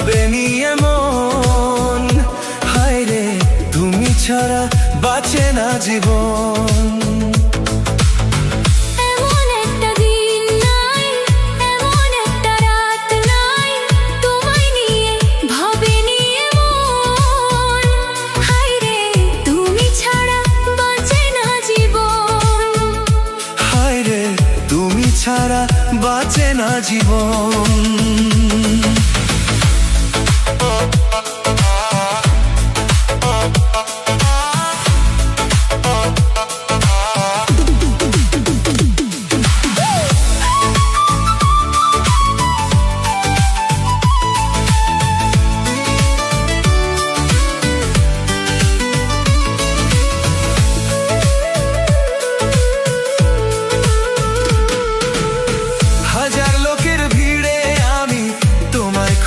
ভাবেনি এমন। হায় রে তুমি ছাড়া বাঁচে না জীবন। ছাড়া বাঁচে না জীবন।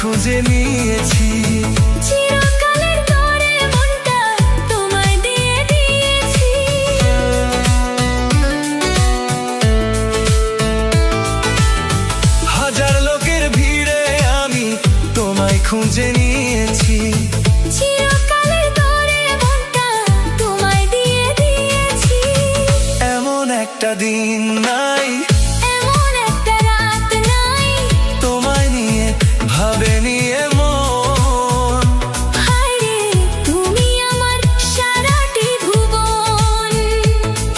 খুঁজে নিয়েছি চিরকালের তরে মনটা তোমায় দিয়ে দিয়েছি। হাজার লোকের ভিড়ে আমি তোমায় খুঁজে নিয়েছি। চিরকালের তরে মনটা তোমায় দিয়ে দিয়েছি। এমন একটা দিন নাই, এমন একটা রাত নাই, তোমায় নিয়ে ভাবেনি এমন। হায় রে তুমি আমার সারাটি ভুবন।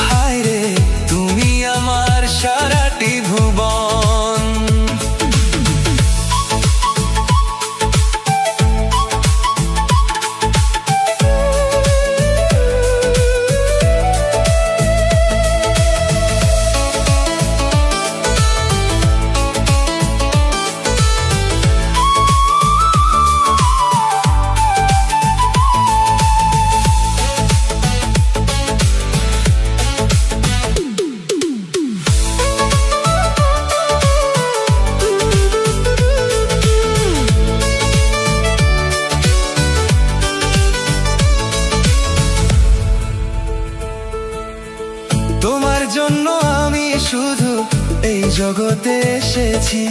হায় রে তুমি আমার সারাটি ভুবন। তোমার জন্য আমি শুধু এই জগতে এসেছি।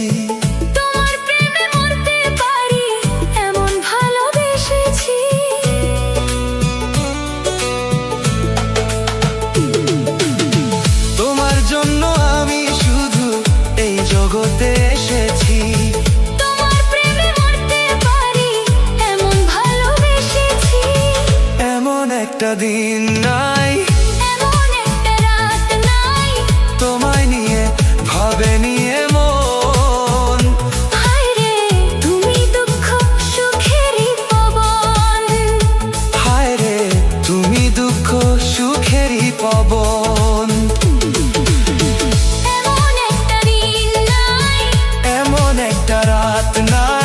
তোমার প্রেমে মরতে পারি এমন ভালোবেসেছি। তোমার জন্য আমি শুধু এই জগতে এসেছি। তোমার প্রেমে মরতে পারি এমন ভালোবেসেছি। এমন একটা দিন নাই, এমন একটা রাত নাই, তোমায় নিয়ে ভাবেনি এমন। হায় রে তুমি দুঃখ সুখেরই পবন। হায় রে তুমি দুঃখ সুখেরই পবন। এমন একটা দিন নাই, এমন একটা রাত নাই,